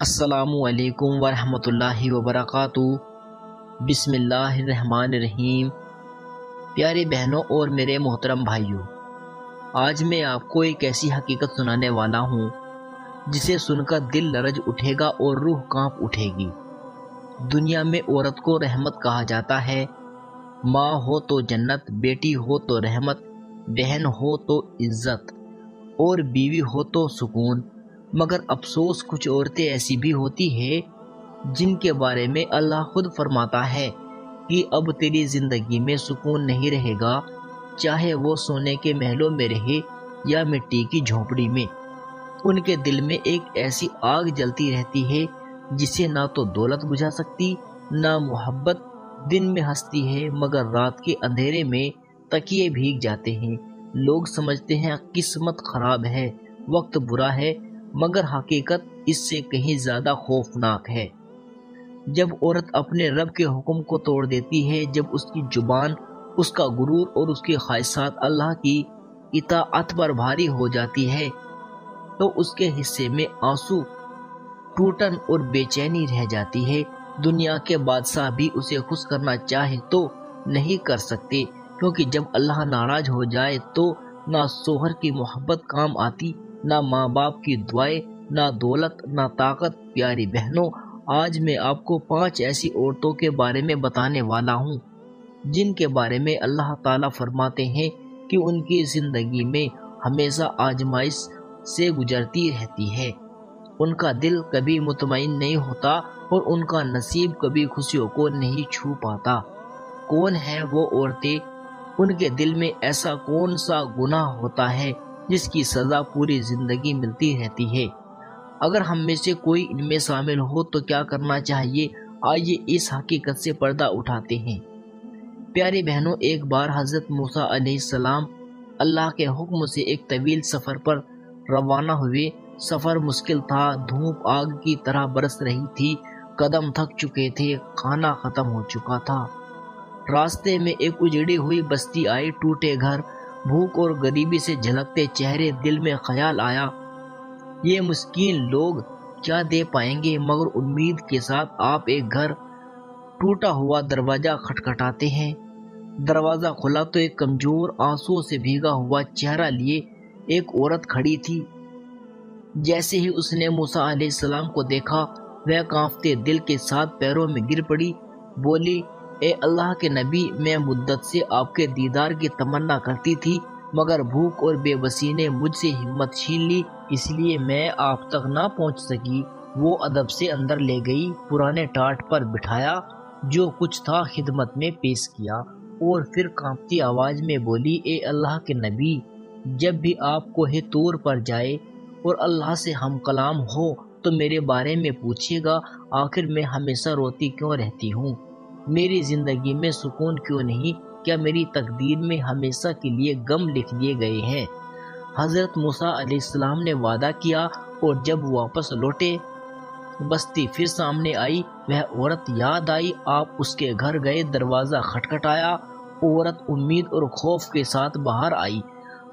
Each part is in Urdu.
السلام علیکم ورحمۃ اللہ وبرکاتہ۔ بسم اللہ الرحمن الرحیم۔ پیارے بہنوں اور میرے محترم بھائیوں، آج میں آپ کو ایک ایسی حقیقت سنانے والا ہوں جسے سن کر دل لرز اٹھے گا اور روح کانپ اٹھے گی۔ دنیا میں عورت کو رحمت کہا جاتا ہے۔ ماں ہو تو جنت، بیٹی ہو تو رحمت، بہن ہو تو عزت اور بیوی ہو تو سکون۔ مگر افسوس، کچھ عورتیں ایسی بھی ہوتی ہیں جن کے بارے میں اللہ خود فرماتا ہے کہ اب تیری زندگی میں سکون نہیں رہے گا، چاہے وہ سونے کے محلوں میں رہے یا مٹی کی جھونپڑی میں۔ ان کے دل میں ایک ایسی آگ جلتی رہتی ہے جسے نہ تو دولت بجھا سکتی، نہ محبت۔ دن میں ہنستی ہے مگر رات کے اندھیرے میں تکیے بھیگ جاتے ہیں۔ لوگ سمجھتے ہیں قسمت خراب ہے، وقت برا ہے، مگر حقیقت اس سے کہیں زیادہ خوفناک ہے۔ جب عورت اپنے رب کے حکم کو توڑ دیتی ہے، جب اس کی زبان، اس کا غرور اور اس کی خواہشات اللہ کی اطاعت پر بھاری ہو جاتی ہے، تو اس کے حصے میں آنسو، ٹوٹن اور بے چینی رہ جاتی ہے۔ دنیا کے بادشاہ بھی اسے خوش کرنا چاہے تو نہیں کر سکتے، کیونکہ جب اللہ ناراض ہو جائے تو نہ شوہر کی محبت کام آتی، نہ ماں باپ کی دعائیں، نہ دولت، نہ طاقت۔ پیاری بہنوں، آج میں آپ کو 5 ایسی عورتوں کے بارے میں بتانے والا ہوں جن کے بارے میں اللہ تعالیٰ فرماتے ہیں کہ ان کی زندگی میں ہمیشہ آزمائش سے گزرتی رہتی ہے۔ ان کا دل کبھی مطمئن نہیں ہوتا اور ان کا نصیب کبھی خوشیوں کو نہیں چھو پاتا۔ کون ہیں وہ عورتیں؟ ان کے دل میں ایسا کون سا گناہ ہوتا ہے جس کی سزا پوری زندگی ملتی رہتی ہے؟ اگر ہم میں سے کوئی ان میں شامل ہو تو کیا کرنا چاہیے؟ آئیے اس حقیقت سے پردہ اٹھاتے ہیں۔ پیاری بہنوں، ایک بار حضرت موسیٰ علیہ السلام اللہ کے حکم سے ایک طویل سفر پر روانہ ہوئے۔ سفر مشکل تھا، دھوپ آگ کی طرح برس رہی تھی، قدم تھک چکے تھے، کھانا ختم ہو چکا تھا۔ راستے میں ایک اجڑی ہوئی بستی آئی، ٹوٹے گھر، بھوک اور غریبی سے جھلکتے چہرے۔ دل میں خیال آیا، یہ مسکین لوگ کیا دے پائیں گے؟ مگر امید کے ساتھ آپ ایک گھر ٹوٹا ہوا دروازہ کھٹکھٹاتے ہیں۔ دروازہ کھلا تو ایک کمزور، آنسوؤں سے بھیگا ہوا چہرہ لیے ایک عورت کھڑی تھی۔ جیسے ہی اس نے موسیٰ علیہ السلام کو دیکھا، وہ کانپتے دل کے ساتھ پیروں میں گر پڑی، بولی، اے اللہ کے نبی، میں مدت سے آپ کے دیدار کی تمنا کرتی تھی، مگر بھوک اور بے بسی نے مجھ سے ہمت چھین لی، اس لیے میں آپ تک نہ پہنچ سکی۔ وہ ادب سے اندر لے گئی، پرانے ٹاٹ پر بٹھایا، جو کچھ تھا خدمت میں پیش کیا، اور پھر کانپتی آواز میں بولی، اے اللہ کے نبی، جب بھی آپ کوہ طور پر جائے اور اللہ سے ہم کلام ہو تو میرے بارے میں پوچھیے گا، آخر میں ہمیشہ روتی کیوں رہتی ہوں؟ میری زندگی میں سکون کیوں نہیں؟ کیا میری تقدیر میں ہمیشہ کے لیے غم لکھ دیے گئے ہیں؟ حضرت موسیٰ علیہ السلام نے وعدہ کیا، اور جب واپس لوٹے بستی پھر سامنے آئی، وہ عورت یاد آئی۔ آپ اس کے گھر گئے، دروازہ کھٹکھٹایا، عورت امید اور خوف کے ساتھ باہر آئی۔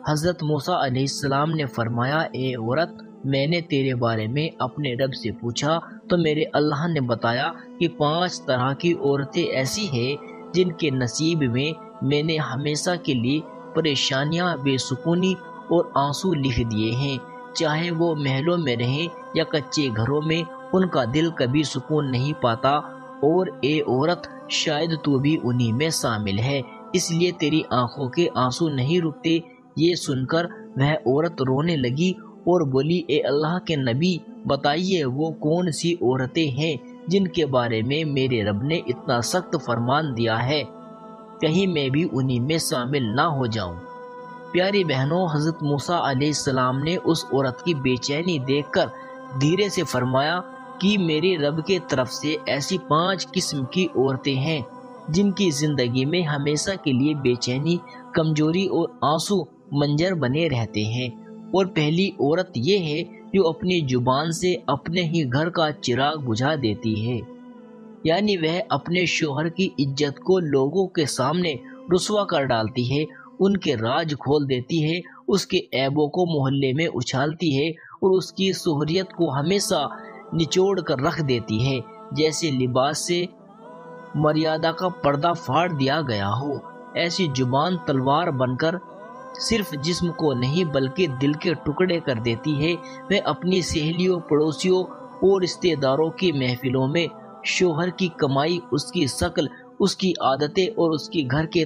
حضرت موسیٰ علیہ السلام نے فرمایا، اے عورت، میں نے تیرے بارے میں اپنے رب سے پوچھا تو میرے اللہ نے بتایا کہ 5 طرح کی عورتیں ایسی ہیں جن کے نصیب میں نے ہمیشہ کے لیے پریشانیاں، بے سکونی اور آنسو لکھ دیے ہیں۔ چاہے وہ محلوں میں رہیں یا کچے گھروں میں، ان کا دل کبھی سکون نہیں پاتا، اور اے عورت، شاید تو بھی انہی میں شامل ہے، اس لیے تیری آنکھوں کے آنسو نہیں رکتے۔ یہ سن کر وہ عورت رونے لگی اور بولی، اے اللہ کے نبی، بتائیے وہ کون سی عورتیں ہیں جن کے بارے میں میرے رب نے اتنا سخت فرمان دیا ہے، کہیں میں بھی انہی میں شامل نہ ہو جاؤں۔ پیاری بہنوں، حضرت موسیٰ علیہ السلام نے اس عورت کی بے چینی دیکھ کر دھیرے سے فرمایا کہ میرے رب کے طرف سے ایسی 5 قسم کی عورتیں ہیں جن کی زندگی میں ہمیشہ کے لیے بے چینی، کمزوری اور آنسو منظر بنے رہتے ہیں۔ اور پہلی عورت یہ ہے جو اپنی زبان سے اپنے ہی گھر کا چراغ بجھا دیتی ہے، یعنی وہ اپنے شوہر کی عزت کو لوگوں کے سامنے رسوا کر ڈالتی ہے، ان کے راز کھول دیتی ہے، اس کے عیبوں کو محلے میں اچھالتی ہے اور اس کی شہرت کو ہمیشہ نچوڑ کر رکھ دیتی ہے، جیسے لباس سے مریادہ کا پردہ پھاڑ دیا گیا ہو۔ ایسی زبان تلوار بن کر صرف جسم کو نہیں بلکہ دل کے ٹکڑے کر دیتی ہے۔ وہ اپنی سہیلیوں، پڑوسیوں اور رشتہ داروں کی محفلوں میں شوہر کی کمائی، اس کی شکل، اس کی عادتیں اور اس کے گھر کے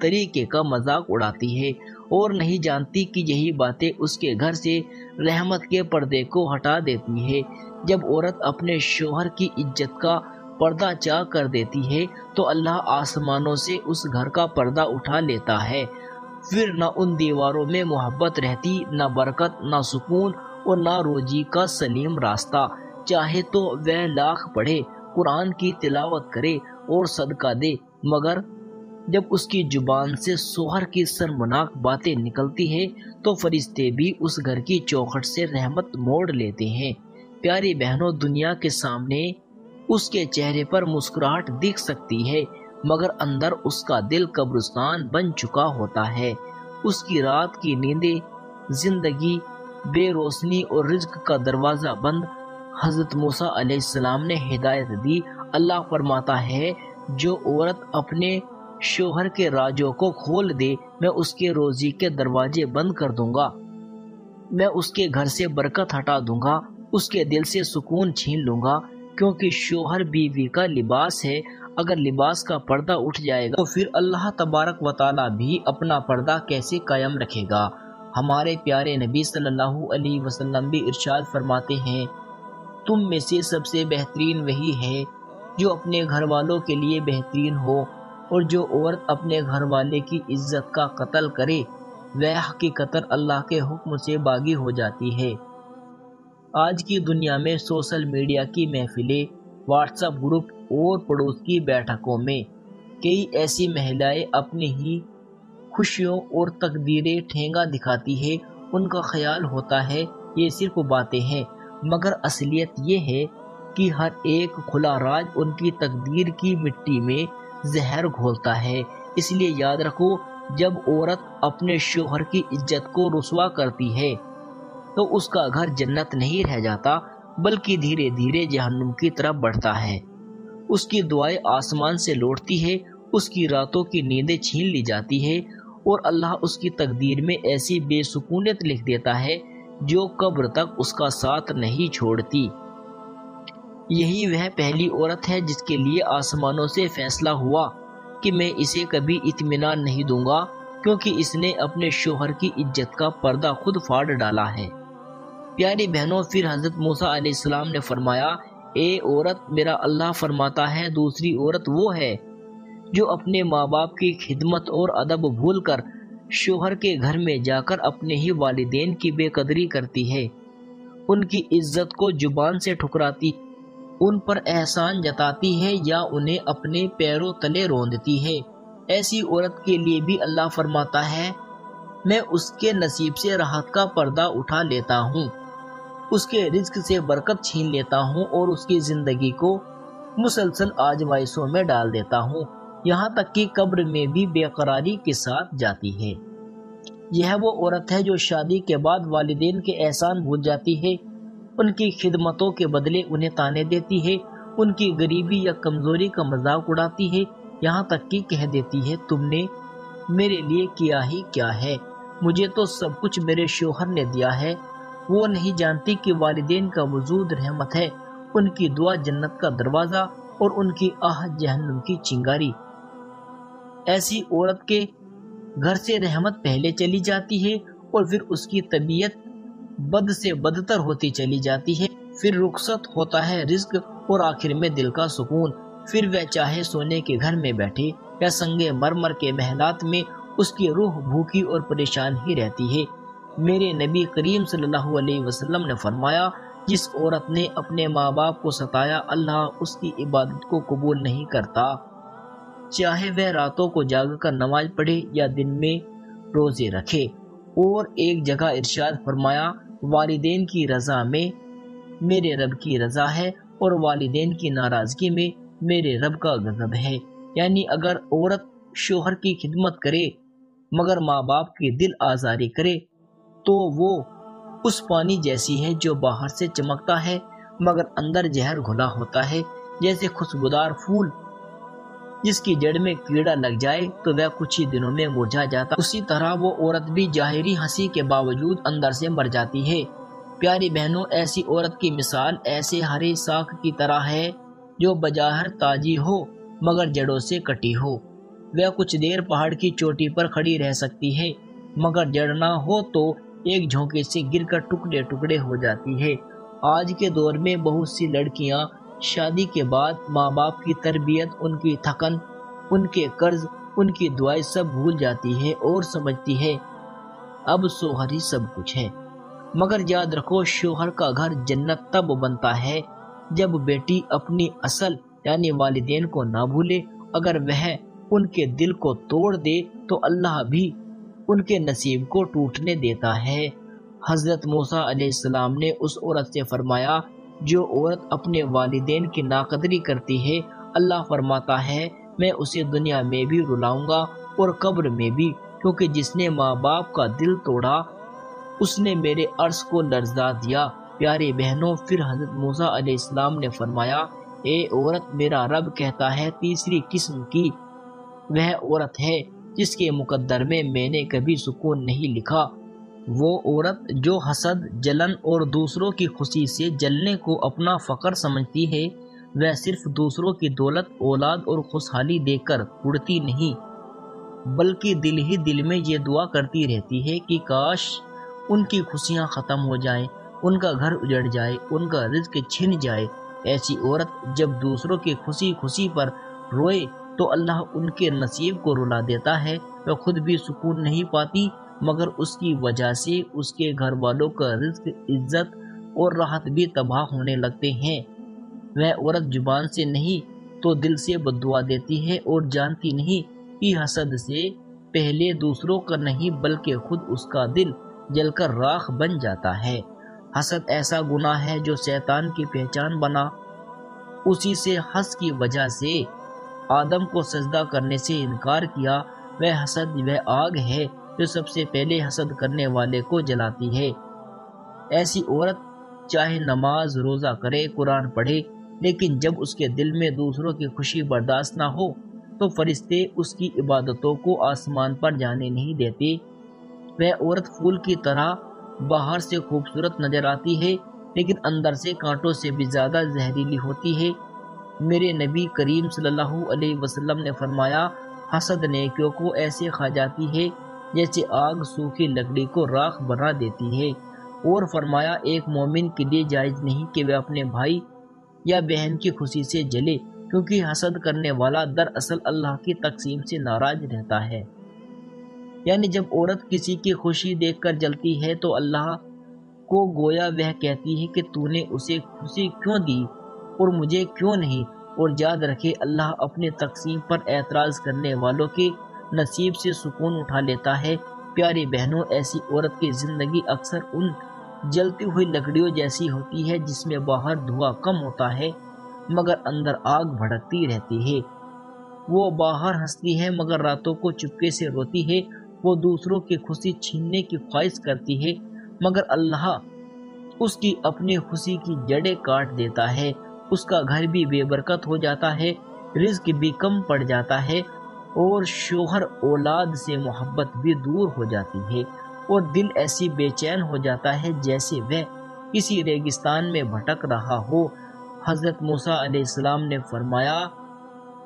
طریقے کا مذاق اڑاتی ہے، اور نہیں جانتی کہ یہی باتیں اس کے گھر سے رحمت کے پردے کو ہٹا دیتی ہے۔ جب عورت اپنے شوہر کی عزت کا پردہ چاک کر دیتی ہے تو اللہ آسمانوں سے اس گھر کا پردہ اٹھا لیتا ہے۔ پھر نہ ان دیواروں میں محبت رہتی، نہ برکت، نہ سکون اور نہ روزی کا سلیم راستہ۔ چاہے تو وہ لاکھ پڑھے، قرآن کی تلاوت کرے اور صدقہ دے، مگر جب اس کی زبان سے شوہر کی شرمناک باتیں نکلتی ہیں تو فرشتے بھی اس گھر کی چوکھٹ سے رحمت موڑ لیتے ہیں۔ پیاری بہنوں، دنیا کے سامنے اس کے چہرے پر مسکراہٹ دکھ سکتی ہے، مگر اندر اس کا دل قبرستان بن چکا ہوتا ہے۔ اس کی رات کی نیندیں، زندگی بے روشنی اور رزق کا دروازہ بند۔ حضرت موسیٰ علیہ السلام نے ہدایت دی۔ اللہ فرماتا ہے، جو عورت اپنے شوہر کے رازوں کو کھول دے، میں اس کے روزی کے دروازے بند کر دوں گا، میں اس کے گھر سے برکت ہٹا دوں گا، اس کے دل سے سکون چھین لوں گا، کیونکہ شوہر بیوی کا لباس ہے۔ اگر لباس کا پردہ اٹھ جائے گا تو پھر اللہ تبارک و تعالیٰ بھی اپنا پردہ کیسے قائم رکھے گا؟ ہمارے پیارے نبی صلی اللہ علیہ وسلم بھی ارشاد فرماتے ہیں، تم میں سے سب سے بہترین وہی ہے جو اپنے گھر والوں کے لیے بہترین ہو، اور جو عورت اپنے گھر والے کی عزت کا قتل کرے وہ حقیقتاً اللہ کے حکم سے باغی ہو جاتی ہے۔ آج کی دنیا میں سوشل میڈیا کی محفلیں، واٹس ایپ گروپ اور پڑوس کی بیٹھکوں میں کئی ایسی مہلائیں اپنی ہی خوشیوں اور تقدیریں ٹھینگا دکھاتی ہے۔ ان کا خیال ہوتا ہے یہ صرف باتیں ہیں، مگر اصلیت یہ ہے کہ ہر ایک کھلا راز ان کی تقدیر کی مٹی میں زہر گھولتا ہے۔ اس لیے یاد رکھو، جب عورت اپنے شوہر کی عزت کو رسوا کرتی ہے تو اس کا گھر جنت نہیں رہ جاتا بلکہ دھیرے دھیرے جہنم کی طرف بڑھتا ہے۔ اس کی دعائیں آسمان سے لوٹتی ہے، اس کی راتوں کی نیندیں چھین لی جاتی ہے، اور اللہ اس کی تقدیر میں ایسی بے سکونیت لکھ دیتا ہے جو قبر تک اس کا ساتھ نہیں چھوڑتی۔ یہی وہ پہلی عورت ہے جس کے لیے آسمانوں سے فیصلہ ہوا کہ میں اسے کبھی اطمینان نہیں دوں گا، کیونکہ اس نے اپنے شوہر کی عزت کا پردہ خود پھاڑ ڈالا ہے۔ پیاری بہنوں، پھر حضرت موسیٰ علیہ السلام نے فرمایا، اے عورت، میرا اللہ فرماتا ہے، دوسری عورت وہ ہے جو اپنے ماں باپ کی خدمت اور ادب بھول کر شوہر کے گھر میں جا کر اپنے ہی والدین کی بے قدری کرتی ہے، ان کی عزت کو زبان سے ٹھکراتی، ان پر احسان جتاتی ہے یا انہیں اپنے پیروں تلے روندتی ہے۔ ایسی عورت کے لیے بھی اللہ فرماتا ہے، میں اس کے نصیب سے راحت کا پردہ اٹھا لیتا ہوں، اس کے رزق سے برکت چھین لیتا ہوں اور اس کی زندگی کو مسلسل آزمائشوں میں ڈال دیتا ہوں، یہاں تک کہ قبر میں بھی بے قراری کے ساتھ جاتی ہے۔ یہ وہ عورت ہے جو شادی کے بعد والدین کے احسان بھول جاتی ہے، ان کی خدمتوں کے بدلے انہیں تانے دیتی ہے، ان کی غریبی یا کمزوری کا مذاق اڑاتی ہے، یہاں تک کہ کہہ دیتی ہے، تم نے میرے لیے کیا ہی کیا ہے، مجھے تو سب کچھ میرے شوہر نے دیا ہے۔ وہ نہیں جانتی کہ والدین کا وجود رحمت ہے، ان کی دعا جنت کا دروازہ اور ان کی آہ جہنم کی چنگاری۔ ایسی عورت کے گھر سے رحمت پہلے چلی جاتی ہے اور پھر اس کی طبیعت بد سے بدتر ہوتی چلی جاتی ہے، پھر رخصت ہوتا ہے رزق اور آخر میں دل کا سکون۔ پھر وہ چاہے سونے کے گھر میں بیٹھے یا سنگے مرمر کے محلات میں، اس کی روح بھوکی اور پریشان ہی رہتی ہے۔ میرے نبی کریم صلی اللہ علیہ وسلم نے فرمایا، جس عورت نے اپنے ماں باپ کو ستایا، اللہ اس کی عبادت کو قبول نہیں کرتا، چاہے وہ راتوں کو جاگ کر نماز پڑھے یا دن میں روزے رکھے۔ اور ایک جگہ ارشاد فرمایا، والدین کی رضا میں میرے رب کی رضا ہے اور والدین کی ناراضگی میں میرے رب کا غضب ہے۔ یعنی اگر عورت شوہر کی خدمت کرے مگر ماں باپ کی دل آزاری کرے تو وہ اس پانی جیسی ہے جو باہر سے چمکتا ہے مگر اندر زہر گھلا ہوتا ہے، جیسے خوشبودار پھول جس کی جڑ میں کیڑا لگ جائے تو وہ کچھ ہی دنوں میں مرجھا جاتا، اسی طرح وہ عورت بھی ظاہری ہنسی کے باوجود اندر سے مر جاتی ہے۔ پیاری بہنوں، ایسی عورت کی مثال ایسے ہری ساکھ کی طرح ہے جو بظاہر تازی ہو مگر جڑوں سے کٹی ہو۔ وہ کچھ دیر پہاڑ کی چوٹی پر کھڑی رہ سکتی ہے مگر جڑ نہ ہو تو ایک جھونکے سے گر کر ٹکڑے ٹکڑے ہو جاتی ہے۔ آج کے دور میں بہت سی لڑکیاں شادی کے بعد ماں باپ کی تربیت، ان کی تھکن، ان کے قرض، ان کی دعائیں سب بھول جاتی ہے اور سمجھتی ہے اب شوہر ہی سب کچھ ہے۔ مگر یاد رکھو، شوہر کا گھر جنت تب بنتا ہے جب بیٹی اپنی اصل یعنی والدین کو نہ بھولے۔ اگر وہ ان کے دل کو توڑ دے تو اللہ بھی ان کے نصیب کو ٹوٹنے دیتا ہے۔ حضرت موسیٰ علیہ السلام نے اس عورت سے فرمایا، جو عورت اپنے والدین کی ناقدری کرتی ہے، اللہ فرماتا ہے میں اسے دنیا میں بھی رلاؤں گا اور قبر میں بھی، کیونکہ جس نے ماں باپ کا دل توڑا اس نے میرے عرش کو لرزا دیا۔ پیارے بہنوں، پھر حضرت موسیٰ علیہ السلام نے فرمایا، اے عورت، میرا رب کہتا ہے تیسری قسم کی وہ عورت ہے جس کے مقدر میں نے کبھی سکون نہیں لکھا۔ وہ عورت جو حسد، جلن اور دوسروں کی خوشی سے جلنے کو اپنا فخر سمجھتی ہے، وہ صرف دوسروں کی دولت، اولاد اور خوشحالی دیکھ کر اڑتی نہیں بلکہ دل ہی دل میں یہ دعا کرتی رہتی ہے کہ کاش ان کی خوشیاں ختم ہو جائیں، ان کا گھر اجڑ جائے، ان کا رزق چھن جائے۔ ایسی عورت جب دوسروں کی خوشی پر روئے تو اللہ ان کے نصیب کو رلا دیتا ہے۔ وہ خود بھی سکون نہیں پاتی مگر اس کی وجہ سے اس کے گھر والوں کا رزق، عزت اور راحت بھی تباہ ہونے لگتے ہیں۔ وہ عورت زبان سے نہیں تو دل سے بددعا دیتی ہے اور جانتی نہیں کہ حسد سے پہلے دوسروں کا نہیں بلکہ خود اس کا دل جل کر راکھ بن جاتا ہے۔ حسد ایسا گناہ ہے جو شیطان کی پہچان بنا۔ اسی سے حسد کی وجہ سے آدم کو سجدہ کرنے سے انکار کیا۔ وہ حسد وہ آگ ہے جو سب سے پہلے حسد کرنے والے کو جلاتی ہے۔ ایسی عورت چاہے نماز روزہ کرے، قرآن پڑھے، لیکن جب اس کے دل میں دوسروں کی خوشی برداشت نہ ہو تو فرشتے اس کی عبادتوں کو آسمان پر جانے نہیں دیتے۔ وہ عورت پھول کی طرح باہر سے خوبصورت نظر آتی ہے لیکن اندر سے کانٹوں سے بھی زیادہ زہریلی ہوتی ہے۔ میرے نبی کریم صلی اللہ علیہ وسلم نے فرمایا، حسد نیکیوں کو ایسے کھا جاتی ہے جیسے آگ سوکھی لکڑی کو راکھ بنا دیتی ہے، اور فرمایا ایک مومن کے لیے جائز نہیں کہ وہ اپنے بھائی یا بہن کی خوشی سے جلے، کیونکہ حسد کرنے والا دراصل اللہ کی تقسیم سے ناراض رہتا ہے۔ یعنی جب عورت کسی کی خوشی دیکھ کر جلتی ہے تو اللہ کو گویا وہ کہتی ہے کہ تو نے اسے خوشی کیوں دی اور مجھے کیوں نہیں؟ اور یاد رکھے اللہ اپنے تقسیم پر اعتراض کرنے والوں کے نصیب سے سکون اٹھا لیتا ہے۔ پیاری بہنوں، ایسی عورت کی زندگی اکثر ان جلتی ہوئی لکڑیوں جیسی ہوتی ہے جس میں باہر دھواں کم ہوتا ہے مگر اندر آگ بھڑکتی رہتی ہے۔ وہ باہر ہنستی ہے مگر راتوں کو چپکے سے روتی ہے۔ وہ دوسروں کی خوشی چھیننے کی خواہش کرتی ہے مگر اللہ اس کی اپنی خوشی کی جڑیں کاٹ دیتا ہے۔ اس کا گھر بھی بے برکت ہو جاتا ہے، رزق بھی کم پڑ جاتا ہے اور شوہر اولاد سے محبت بھی دور ہو جاتی ہے اور دل ایسی بے چین ہو جاتا ہے جیسے وہ کسی ریگستان میں بھٹک رہا ہو۔ حضرت موسیٰ علیہ السلام نے فرمایا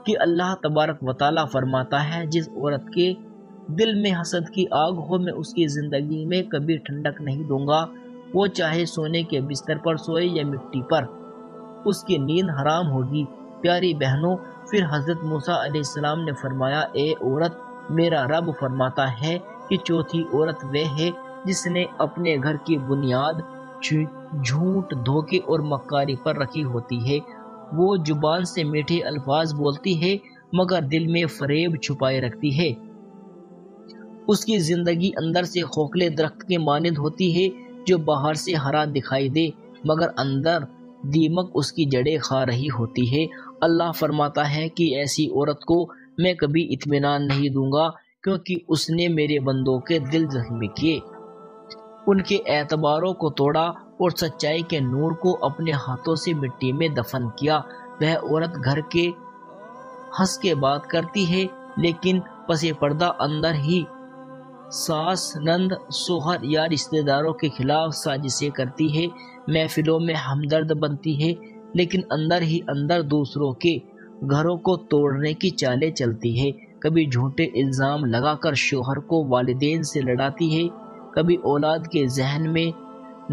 کہ اللہ تبارک و تعالیٰ فرماتا ہے جس عورت کے دل میں حسد کی آگ ہو میں اس کی زندگی میں کبھی ٹھنڈک نہیں دوں گا، وہ چاہے سونے کے بستر پر سوئے یا مٹی پر، اس کی نیند حرام ہوگی۔ پیاری بہنوں، پھر حضرت موسیٰ علیہ السلام نے فرمایا، اے عورت، میرا رب فرماتا ہے کہ چوتھی عورت وہ ہے جس نے اپنے گھر کی بنیاد جھوٹ، دھوکے اور مکاری پر رکھی ہوتی ہے۔ وہ زبان سے میٹھے الفاظ بولتی ہے مگر دل میں فریب چھپائے رکھتی ہے۔ اس کی زندگی اندر سے کھوکھلے درخت کے مانند ہوتی ہے جو باہر سے ہرا دکھائی دے مگر اندر دیمک اس کی جڑیں کھا رہی ہوتی ہے۔ اللہ فرماتا ہے کہ ایسی عورت کو میں کبھی اطمینان نہیں دوں گا کیونکہ اس نے میرے بندوں کے دل زخمی کیے، ان کے اعتباروں کو توڑا اور سچائی کے نور کو اپنے ہاتھوں سے مٹی میں دفن کیا۔ وہ عورت گھر کے ہنس کے بات کرتی ہے لیکن پس پردہ اندر ہی ساس، نند، شوہر یا رشتہ داروں کے خلاف سازشیں کرتی ہے۔ محفلوں میں ہمدرد بنتی ہے لیکن اندر ہی اندر دوسروں کے گھروں کو توڑنے کی چالیں چلتی ہے۔ کبھی جھوٹے الزام لگا کر شوہر کو والدین سے لڑاتی ہے، کبھی اولاد کے ذہن میں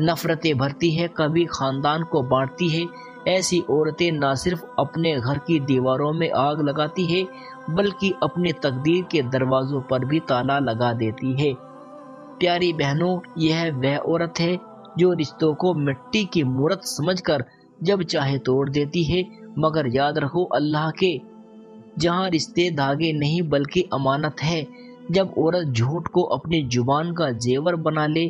نفرتیں بھرتی ہے، کبھی خاندان کو بانٹتی ہے۔ ایسی عورتیں نہ صرف اپنے گھر کی دیواروں میں آگ لگاتی ہے بلکہ اپنی تقدیر کے دروازوں پر بھی تالا لگا دیتی ہے۔ پیاری بہنوں، یہ وہ عورت ہے جو رشتوں کو مٹی کی مورت سمجھ کر جب چاہے توڑ دیتی ہے، مگر یاد رکھو اللہ کے جہاں رشتے دھاگے نہیں بلکہ امانت ہے۔ جب عورت جھوٹ کو اپنی زبان کا زیور بنا لے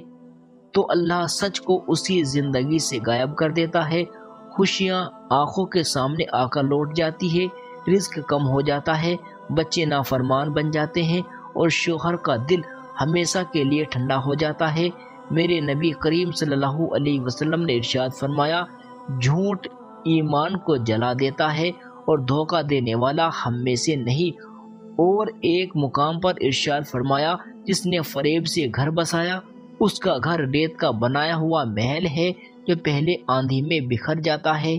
تو اللہ سچ کو اسی زندگی سے غائب کر دیتا ہے۔ خوشیاں آنکھوں کے سامنے آ کر لوٹ جاتی ہے، رزق کم ہو جاتا ہے، بچے نافرمان بن جاتے ہیں اور شوہر کا دل ہمیشہ کے لیے ٹھنڈا ہو جاتا ہے۔ میرے نبی کریم صلی اللہ علیہ وسلم نے ارشاد فرمایا، جھوٹ ایمان کو جلا دیتا ہے اور دھوکہ دینے والا ہم میں سے نہیں۔ اور ایک مقام پر ارشاد فرمایا، جس نے فریب سے گھر بسایا اس کا گھر ریت کا بنایا ہوا محل ہے جو پہلے آندھی میں بکھر جاتا ہے۔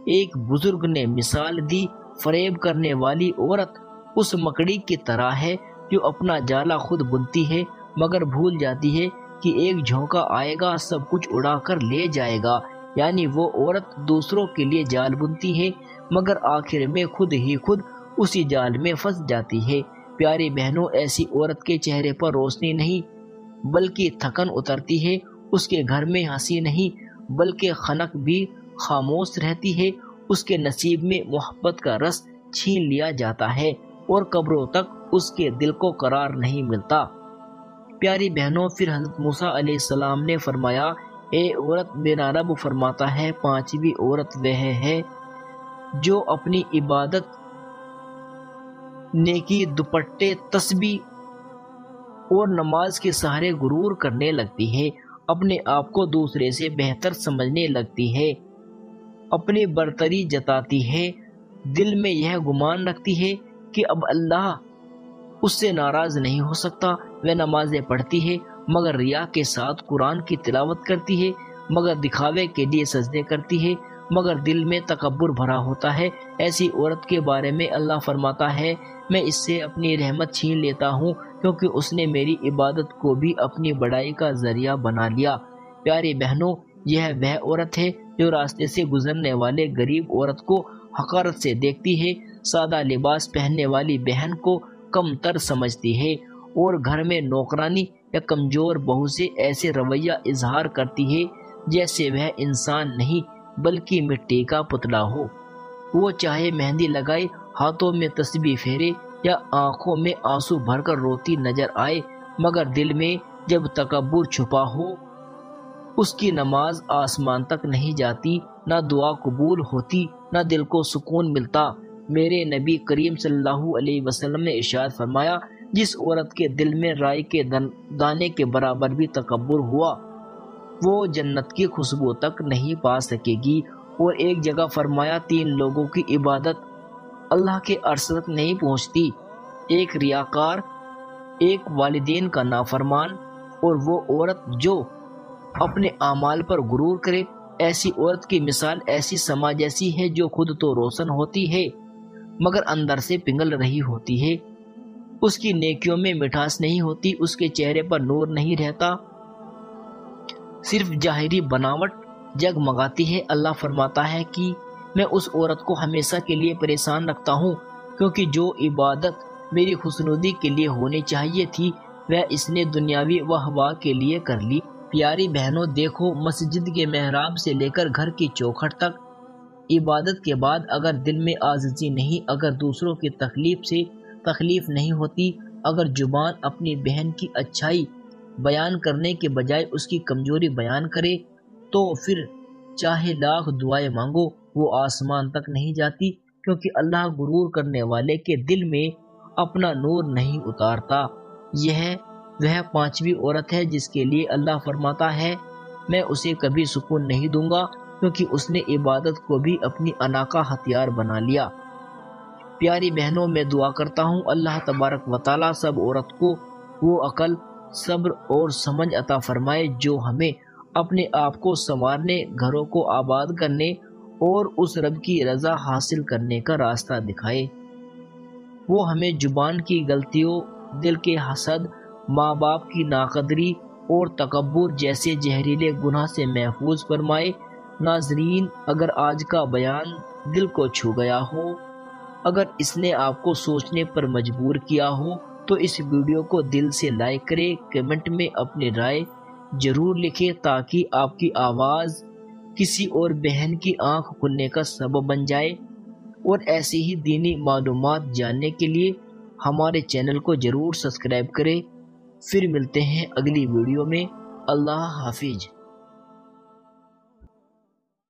ایک بزرگ نے مثال دی، فریب کرنے والی عورت اس مکڑی کی طرح ہے جو اپنا جالا خود بنتی ہے مگر بھول جاتی ہے کہ ایک جھونکا آئے گا سب کچھ اڑا کر لے جائے گا۔ یعنی وہ عورت دوسروں کے لیے جال بنتی ہے مگر آخر میں خود ہی خود اسی جال میں پھنس جاتی ہے۔ پیاری بہنوں، ایسی عورت کے چہرے پر روشنی نہیں بلکہ تھکن اترتی ہے، اس کے گھر میں ہنسی نہیں بلکہ خنک بھی خاموش رہتی ہے، اس کے نصیب میں محبت کا رس چھین لیا جاتا ہے اور قبروں تک اس کے دل کو قرار نہیں ملتا۔ پیاری بہنوں، پھر حضرت موسیٰ علیہ السلام نے فرمایا، اے عورت، میرا رب فرماتا ہے پانچویں عورت وہ ہے جو اپنی عبادت، نیکی، دوپٹے، تسبیح اور نماز کے سہارے غرور کرنے لگتی ہے، اپنے آپ کو دوسرے سے بہتر سمجھنے لگتی ہے، اپنی برتری جتاتی ہے، دل میں یہ گمان رکھتی ہے کہ اب اللہ اس سے ناراض نہیں ہو سکتا۔ وہ نمازیں پڑھتی ہے مگر ریا کے ساتھ قرآن کی تلاوت کرتی ہے، مگر دکھاوے کے لیے سجدے کرتی ہے، مگر دل میں تکبر بھرا ہوتا ہے۔ ایسی عورت کے بارے میں اللہ فرماتا ہے، میں اس سے اپنی رحمت چھین لیتا ہوں کیونکہ اس نے میری عبادت کو بھی اپنی بڑائی کا ذریعہ بنا لیا۔ پیاری بہنوں، یہ وہ عورت ہے جو راستے سے گزرنے والے غریب عورت کو حقارت سے دیکھتی ہے، سادہ لباس پہننے والی بہن کو کم تر سمجھتی ہے اور گھر میں نوکرانی یا کمزور بہو سے ایسے رویہ اظہار کرتی ہے جیسے وہ انسان نہیں بلکہ مٹی کا پتلا ہو۔ وہ چاہے مہندی لگائے، ہاتھوں میں تسبیح پھیرے یا آنکھوں میں آنسو بھر کر روتی نظر آئے، مگر دل میں جب تکبر چھپا ہو اس کی نماز آسمان تک نہیں جاتی، نہ دعا قبول ہوتی، نہ دل کو سکون ملتا۔ میرے نبی کریم صلی اللہ علیہ وسلم نے ارشاد فرمایا، جس عورت کے دل میں رائی کے دانے کے برابر بھی تکبر ہوا وہ جنت کی خوشبو تک نہیں پا سکے گی۔ اور ایک جگہ فرمایا، تین لوگوں کی عبادت اللہ کے عرش تک نہیں پہنچتی، ایک ریاکار، ایک والدین کا نافرمان اور وہ عورت جو اپنے اعمال پر غرور کرے۔ ایسی عورت کی مثال ایسی سما جیسی ہے جو خود تو روشن ہوتی ہے مگر اندر سے پگھل رہی ہوتی ہے، اس کی نیکیوں میں مٹھاس نہیں ہوتی، اس کے چہرے پر نور نہیں رہتا، صرف ظاہری بناوٹ جگمگاتی ہے۔ اللہ فرماتا ہے کہ میں اس عورت کو ہمیشہ کے لیے پریشان رکھتا ہوں کیونکہ جو عبادت میری خوشنودی کے لیے ہونی چاہیے تھی وہ اس نے دنیاوی واہ کے لیے کر لی۔ پیاری بہنوں، دیکھو، مسجد کے محراب سے لے کر گھر کی چوکھٹ تک عبادت کے بعد اگر دل میں عاجزی نہیں، اگر دوسروں کی تکلیف سے تکلیف نہیں ہوتی، اگر زبان اپنی بہن کی اچھائی بیان کرنے کے بجائے اس کی کمزوری بیان کرے تو پھر چاہے لاکھ دعائیں مانگو وہ آسمان تک نہیں جاتی، کیونکہ اللہ غرور کرنے والے کے دل میں اپنا نور نہیں اتارتا۔ یہ وہ پانچویں عورت ہے جس کے لیے اللہ فرماتا ہے، میں اسے کبھی سکون نہیں دوں گا، کیونکہ اس نے عبادت کو بھی اپنی انا کا ہتھیار بنا لیا۔ پیاری بہنوں، میں دعا کرتا ہوں اللہ تبارک و تعالیٰ سب عورت کو وہ عقل، صبر اور سمجھ عطا فرمائے جو ہمیں اپنے آپ کو سنوارنے، گھروں کو آباد کرنے اور اس رب کی رضا حاصل کرنے کا راستہ دکھائے۔ وہ ہمیں زبان کی غلطیوں، دل کے حسد، ماں باپ کی ناقدری اور تکبر جیسے زہریلے گناہ سے محفوظ فرمائے۔ ناظرین، اگر آج کا بیان دل کو چھو گیا ہو، اگر اس نے آپ کو سوچنے پر مجبور کیا ہو، تو اس ویڈیو کو دل سے لائک کریں، کمنٹ میں اپنی رائے ضرور لکھیں تاکہ آپ کی آواز کسی اور بہن کی آنکھ کھلنے کا سبب بن جائے۔ اور ایسی ہی دینی معلومات جاننے کے لیے ہمارے چینل کو ضرور سبسکرائب کریں۔ پھر ملتے ہیں اگلی ویڈیو میں۔ اللہ حافظ۔